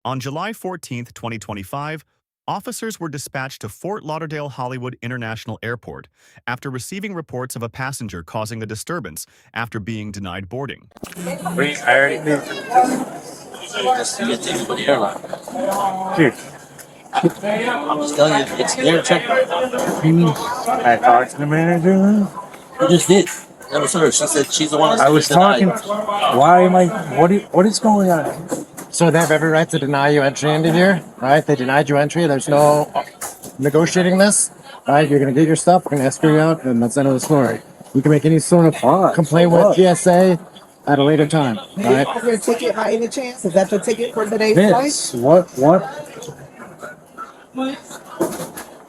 On July 14, 2025, officers were dispatched to Fort Lauderdale-Hollywood International Airport after receiving reports of a passenger causing a disturbance after being denied boarding. Wait, I already did. Dude, I'm just telling you, it's their check. I talked to the manager. You just did. That was her. She said she's the one. I was talking. Why am I? What is going on? So they have every right to deny you entry into here, right? They denied you entry. There's no negotiating this, right? You're gonna get your stuff. We're gonna escort you out, and that's the end of the story. You can make any sort of complaint with TSA at a later time, right? Is your ticket by any chance? Is that your ticket for today's flight? Vince, what?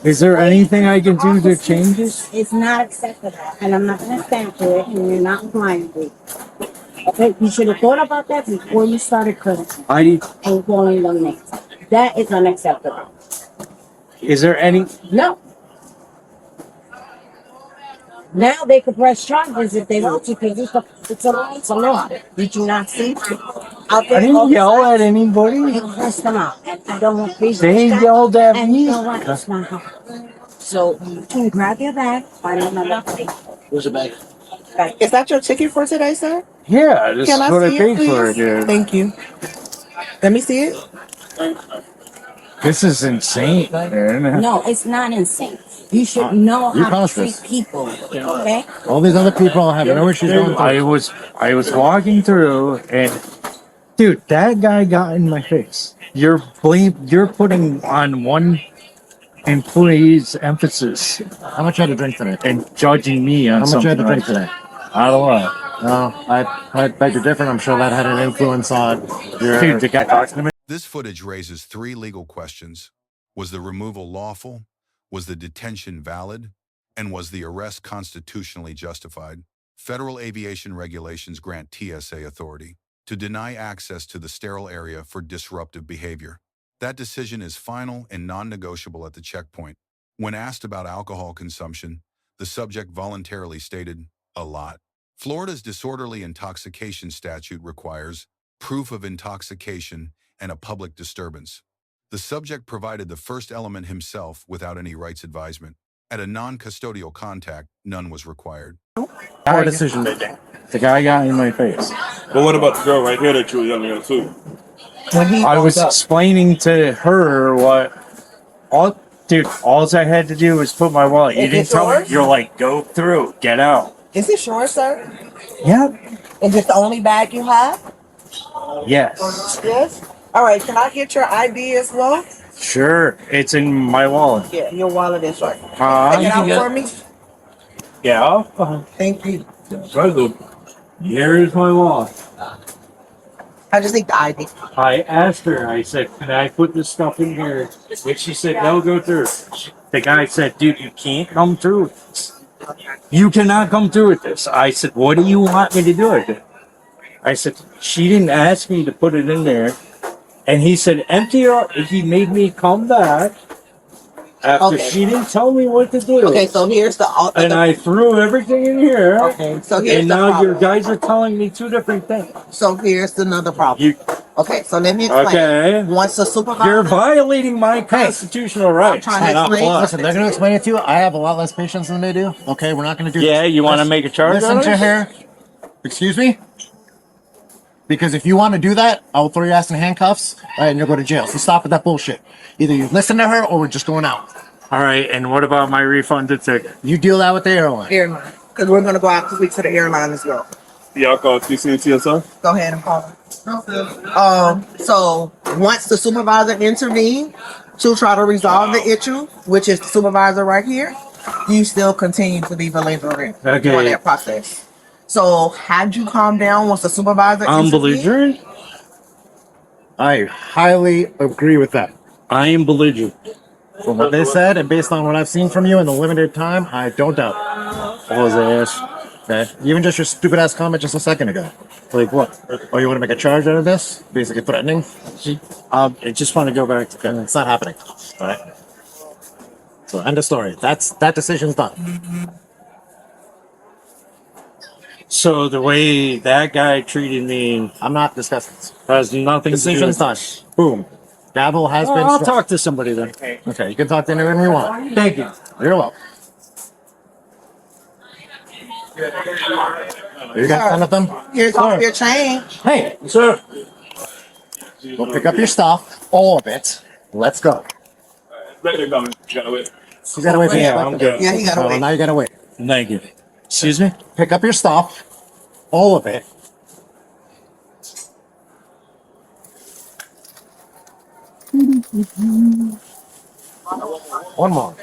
Is there anything I can do to change this? It's not acceptable, and I'm not going to stand for it, and you're not complying with it. Okay, you should have thought about that before you started cursing and calling them names. That is unacceptable. Is there any? No. Now they could press charges if they want to, because it's a law. Did you not see? Out there, I didn't yell at anybody. and press them out, and I don't want people. They yelled at And me. you know what? That's not how. So you can grab your bag, find another place. Where's the bag? Is that your ticket for today, sir? Yeah, this Can is I what I see it, paid for it, please? dude. Thank you. Let me see it. This is insane, man. No, it's not insane. You should know You how to caused treat this. people. Okay? All these other people have no issues going through. I was walking through, and dude, that guy got in my face. You're putting on one employee's emphasis How much you had to drink today? and judging me on How much you had something to drink like today? I don't know. No, I beg you're different. I'm sure that had an influence on your. Dude, the guy talks to me. This footage raises three legal questions. Was the removal lawful? Was the detention valid? And was the arrest constitutionally justified? Federal aviation regulations grant TSA authority to deny access to the sterile area for disruptive behavior. That decision is final and non-negotiable at the checkpoint. When asked about alcohol consumption, the subject voluntarily stated, "A lot." Florida's disorderly intoxication statute requires proof of intoxication and a public disturbance. The subject provided the first element himself without any rights advisement. At a non-custodial contact, none was required. Poor decision making. The guy got in my face. But what about the girl right here that you were yelling at too? When he I was walked up, explaining to her what all I had to do was put my wallet. You Is didn't it tell me. yours? You're like, go through, get out. is this yours, sir? Yep. Is this the only bag you have? Yes. Yes. All right. Can I get your ID as well? Sure. It's in my wallet. Yeah, your wallet is right. Take it out for me. Yeah. Thank you. Here is my wallet. I just need the ID. I asked her, I said, can I put this stuff in here? And she said, no, go through. The guy said, dude, you can't come through with this. You cannot come through with this. I said, what do you want me to do with it? I said, she didn't ask me to put it in there. And he said, empty it out. He made me come back after Okay. she didn't tell me what to do. Okay, so here's the. And I threw everything in here. Okay, so here's And the now your problem. guys are telling me two different things. So here's another problem. You, Okay, so let me explain. okay. Once the supervisor. You're violating my constitutional rights. I'm trying to explain. Listen, they're going to explain it to you. I have a lot less patience than they do. Okay, we're not going to do Yeah, this. you want to make a charge Listen out to of it? her. Excuse me? Because if you want to do that, I will throw your ass in handcuffs and you'll go to jail. So stop with that bullshit. Either you listen to her or we're just going out. All right, and what about my refunded ticket? You deal that with the airline. Airline. Because we're going to go out to speak to the airline as well. Y'all call TSA and TSA? Go ahead and call them. So once the supervisor intervened to try to resolve the issue, which is the supervisor right here, you still continue to be belligerent Okay. during that process. So had you calmed down once the supervisor I'm intervened? belligerent? I highly agree with that. I am belligerent. From what they said and based on what I've seen from you in the limited time, I don't doubt. What was I asked? Okay? Even just your stupid ass comment just a second ago. Like what? Oh, you want to make a charge out of this? Basically threatening? I just want to go back to And it's not happening. All right. So end of story. That decision's done. So the way that guy treated me I'm not discussing this. has nothing to do Decision's with done. Boom. Gavel has been I'll struck. talk to somebody then. Okay, you can talk to anyone you want. Thank you. You're welcome. You got some of them? Here's all your change. Hey, sir. Go pick up your stuff, all of it. Let's go. They're coming. You gotta wait. You gotta wait for Yeah, your I'm good. Yeah, you gotta So wait. now you gotta wait. Thank you. Excuse me? Pick up your stuff, all of it. One more.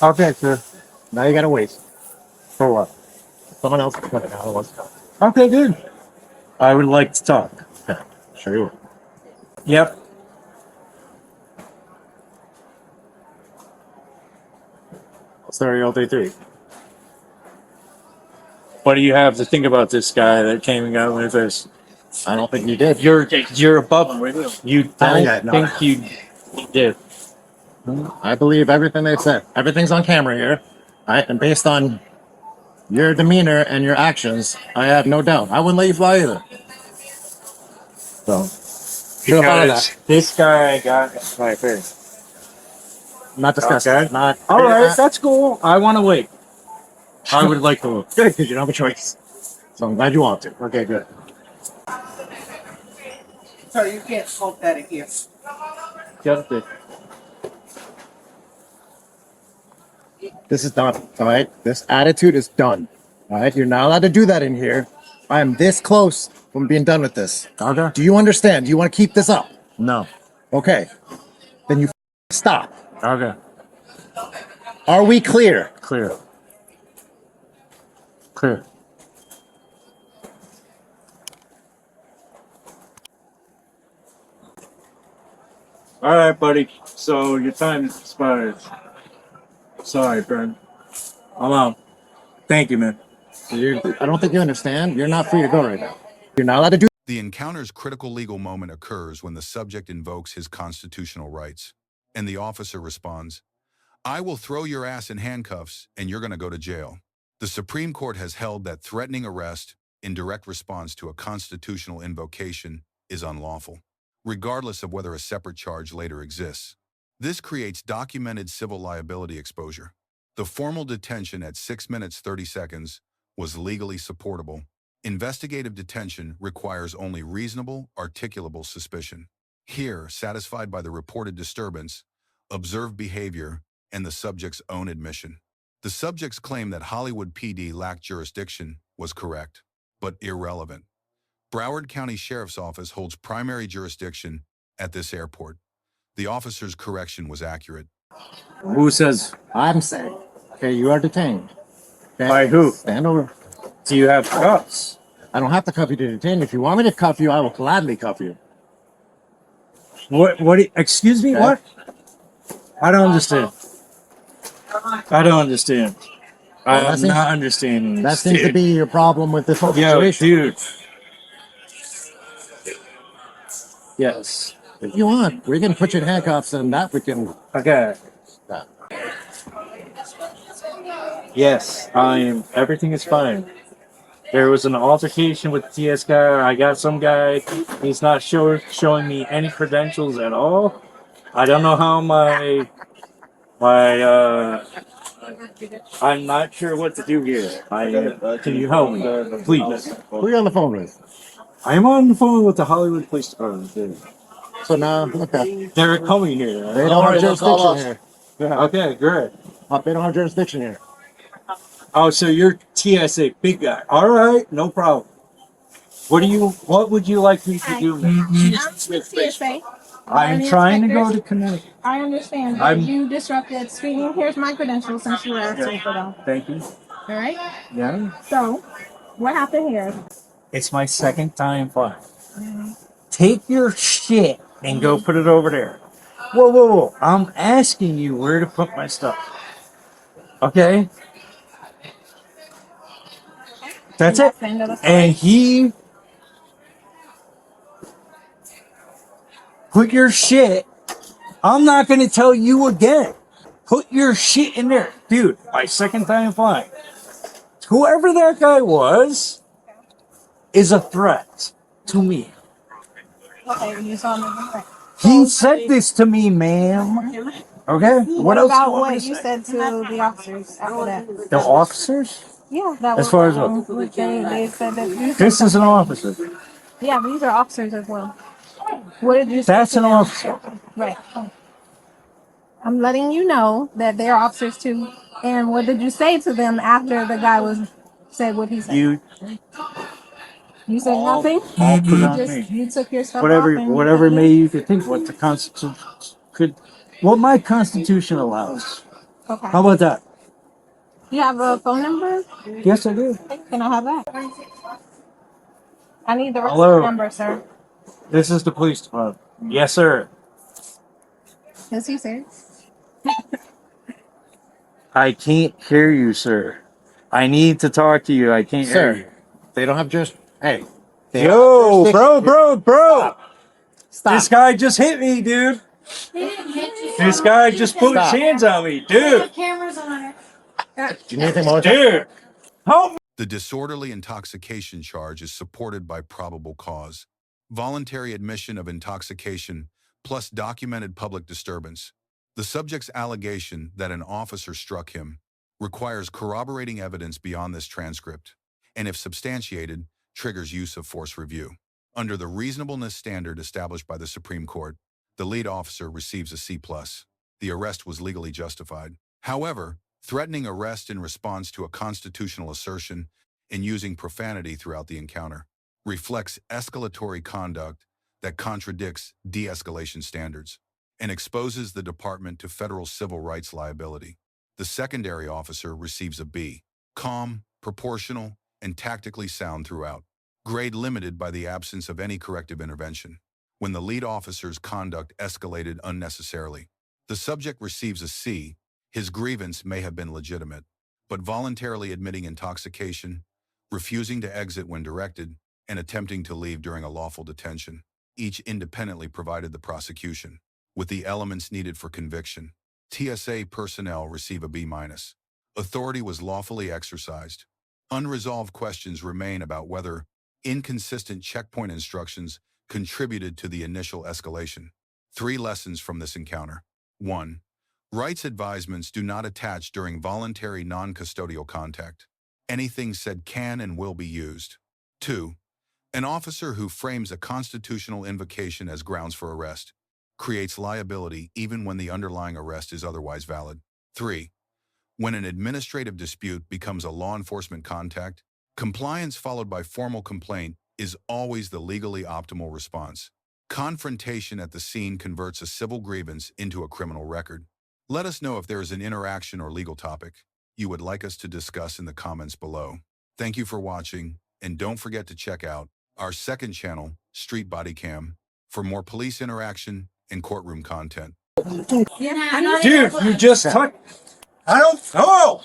Okay, sir. Now you gotta wait. For what? Someone else can put it now. Let's go. Okay, good. I would like to talk. Okay. Sure you will. Yep. Sorry, all day three. What do you have to think about this guy that came and got with us? I don't think you did. You're above him. You don't yeah, no. think you did. I believe everything they said. Everything's on camera here. Right? And based on your demeanor and your actions, I have no doubt. I wouldn't let you fly either. So, should have thought of that. This guy got my face. Not discussing. Okay. Not. All right, that's cool. I want to wait. I would like to wait. Good, because you don't have a choice. So I'm glad you want to. Okay, good. So you can't smoke that in here. Get it. This is done. All right. This attitude is done. All right. You're not allowed to do that in here. I am this close from being done with this. Okay. Do you understand? Do you want to keep this up? No. Okay. Then you stop. Okay. Are we clear? Clear. Clear. All right, buddy. So your time is expired. Sorry, Brent. I'm out. Thank you, man. I don't think you understand. You're not free to go right now. You're not allowed to do. The encounter's critical legal moment occurs when the subject invokes his constitutional rights, and the officer responds, "I will throw your ass in handcuffs, and you're going to go to jail." The Supreme Court has held that threatening arrest in direct response to a constitutional invocation is unlawful, regardless of whether a separate charge later exists. This creates documented civil liability exposure. The formal detention at 6 minutes 30 seconds was legally supportable. Investigative detention requires only reasonable, articulable suspicion. Here, satisfied by the reported disturbance, observed behavior, and the subject's own admission. The subject's claim that Hollywood PD lacked jurisdiction was correct, but irrelevant. Broward County Sheriff's Office holds primary jurisdiction at this airport. The officer's correction was accurate. Who says? I'm saying. Okay, you are detained. Okay? By who? Stand over. Do you have cuffs? I don't have to cuff you to detain you. If you want me to cuff you, I will gladly cuff you. What? Excuse me? Okay. What? I don't understand. I don't understand. Well, I'm not understanding. That this, seems to dude. be your problem with this whole Yo, situation. dude. Yes. If you want, we can put you in handcuffs and that we can. Okay. That. Yes, everything is fine. There was an altercation with the TS guy. I got some guy. He's not showing me any credentials at all. I don't know how I'm not sure what to do here. Can you help me, please? Who are you on the phone with? I'm on the phone with the Hollywood Police Department. Dude. So now, okay. They're coming here. They don't have jurisdiction here. Yeah. Okay, great. They don't have jurisdiction here. Oh, so you're TSA, big guy. All right, no problem. What would you like me to do? I'm TSA. I'm trying to go to Connecticut. I understand. I'm- You disrupted speaking. Here's my credentials since you were asking for them. Thank you. All right. Yeah. So, what happened here? It's my second time flying. Take your shit and go put it over there. Whoa. I'm asking you where to put my stuff. Okay? That's it. And he put your shit. I'm not going to tell you again. Put your shit in there. Dude, my second time flying. Whoever that guy was is a threat to me. Okay, you saw me. Right. He said this to me, ma'am. Okay. What else about do you want me what to you say? said to the officers after that? The officers? Yeah, that As was far as what? they said that you said This is an something. officer. Yeah, these are officers as well. What did you say That's to an them? officer. Right. I'm letting you know that they're officers too. And what did you say to them after the guy was said what he said? You said nothing. All put You on just me. you took your stuff off Whatever, and whatever may you could think. What the Constitution could, what my Constitution allows. Okay. How about that? You have a phone number? Yes, I do. Can I have that? I need the rest Hello. of the number, sir. This is the police department. Yes, sir. Is he serious? I can't hear you, sir. I need to talk to you. I can't hear you. Sir, they don't have just. Hey. they Yo, have bro. jurisdiction- Stop. This guy just hit me, dude. This guy just put his Stop. hands on me, dude. Cameras on it. Do you need anything more? Dude, help me. The disorderly intoxication charge is supported by probable cause, voluntary admission of intoxication, plus documented public disturbance. The subject's allegation that an officer struck him requires corroborating evidence beyond this transcript, and if substantiated, triggers use of force review. Under the reasonableness standard established by the Supreme Court, the lead officer receives a C+. The arrest was legally justified. However, threatening arrest in response to a constitutional assertion and using profanity throughout the encounter reflects escalatory conduct that contradicts de-escalation standards and exposes the department to federal civil rights liability. The secondary officer receives a B, calm, proportional, and tactically sound throughout, grade limited by the absence of any corrective intervention. When the lead officer's conduct escalated unnecessarily, the subject receives a C. His grievance may have been legitimate, but voluntarily admitting intoxication, refusing to exit when directed, and attempting to leave during a lawful detention, each independently provided the prosecution with the elements needed for conviction. TSA personnel receive a B-. Authority was lawfully exercised. Unresolved questions remain about whether inconsistent checkpoint instructions contributed to the initial escalation. 3 lessons from this encounter. 1. Rights advisements do not attach during voluntary non-custodial contact. Anything said can and will be used. 2. An officer who frames a constitutional invocation as grounds for arrest creates liability even when the underlying arrest is otherwise valid. 3. When an administrative dispute becomes a law enforcement contact, compliance followed by formal complaint is always the legally optimal response. Confrontation at the scene converts a civil grievance into a criminal record. Let us know if there is an interaction or legal topic you would like us to discuss in the comments below. Thank you for watching, and don't forget to check out our second channel, Street Bodycam, for more police interaction and courtroom content. Dude, you just touched. I don't know.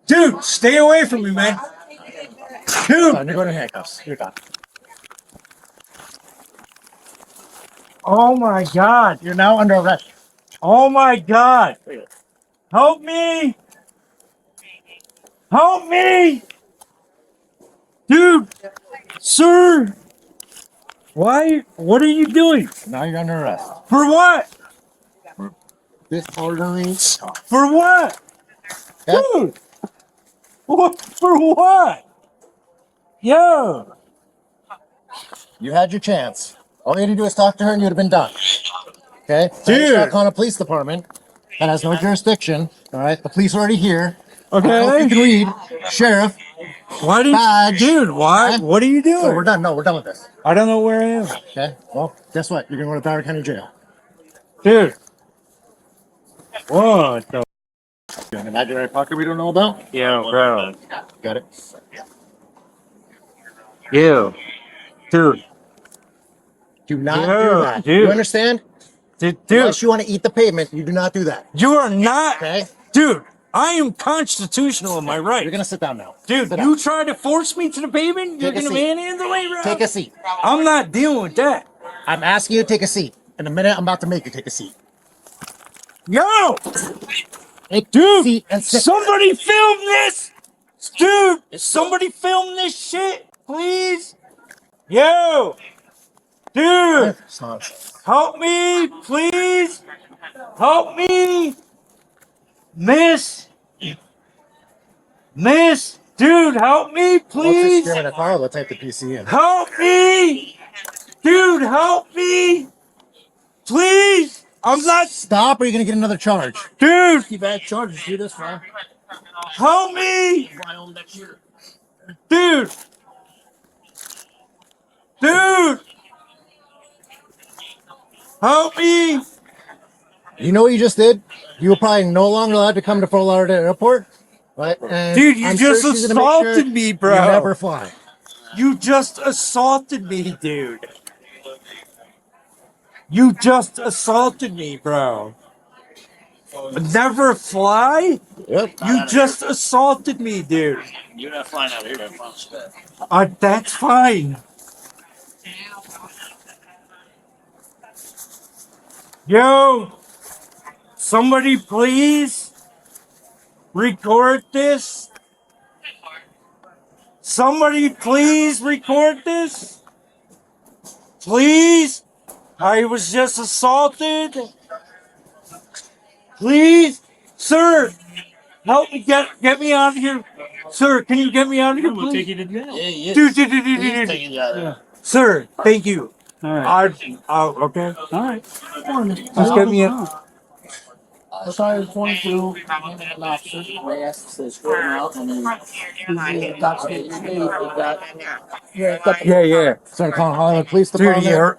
Dude, stay away from me, man. Dude. You're going to handcuffs. You're done. Oh my God. You're now under arrest. Oh my God. Help me. Help me. Dude. Sir. Why? What are you doing? Now you're under arrest. For what? Disorderly. For what? Okay? Dude. What? For what? Yo. You had your chance. All you had to do is talk to her and you'd have been done. Okay? Dude. You're not calling a police department that has no jurisdiction. All right? The police are already here. I don't know if Okay. you can read. Sheriff. Why did Badge. Dude, why? Okay? What are you doing? So we're done. No, we're done with this. I don't know where I am. Okay? Well, guess what? You're going to go to Broward County Jail. Dude. What the? An imaginary pocket we don't know about? Yo, bro. Got it. Yo. Dude. Do not Yeah, do that. dude. You understand? Dude. Unless you want to eat the pavement, you do not do that. You are not. Okay? Dude, I am constitutional in my You're rights. going to sit down now. Dude, Sit you down. tried to force me to the pavement? You're Take a going to seat. manhandle me, bro? Take a seat. I'm not dealing with that. I'm asking you to take a seat. In a minute, I'm about to make you take a seat. Yo! Take Dude, a seat and sit. somebody film this! Dude, somebody film this shit, please? Yo, dude, It's nonsense. help me, please. Help me, Miss. Dude, help me, Once they please. secure in a car, they'll take the PC in. Help me, dude, help me, please. I'm not, Stop, or you're gonna get another charge. dude. Keep bad charges. Do this, man. Help me, Fly home next year. dude. Help me. You know what you just did? You were probably no longer allowed to come to Fort Lauderdale Airport, right? And Dude, you I'm just sure she's gonna make sure assaulted me, bro. You never fly. You just assaulted me, dude. You just assaulted me, bro. Never fly? Yep. You just assaulted me, dude. You're not flying out here. That's fine. That's fine. Yo, somebody please record this. Somebody please record this. Please. I was just assaulted. Please, sir, help me get me out of here. Sir, can you get me out of here, We'll take please? you to jail. Yeah, yeah. Dude, He's taking you out of there. sir, thank you. All right. Okay. All right. Just get me out. I saw him 22, an officer. They asked to escort him out, and then he intoxicated state. He got Yeah. So I'm calling Hollywood Police Dude, Department.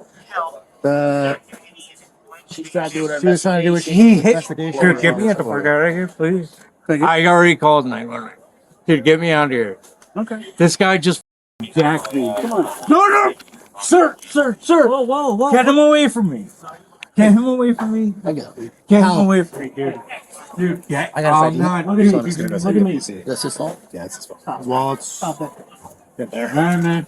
she's trying to do her She was trying to do what she he hit. investigation. Dude, get me out the fuck out of here, please. I already called 911. Dude, get me out of here. Okay. This guy just jacked me. Come on. No, sir. Whoa. Get him away from me. Get him away from me. I got it. Get him away from me, dude. Dude, get. I gotta say, not. look at me. That's his fault. Yeah, it's his fault. Well, it's Stop it. All right, man.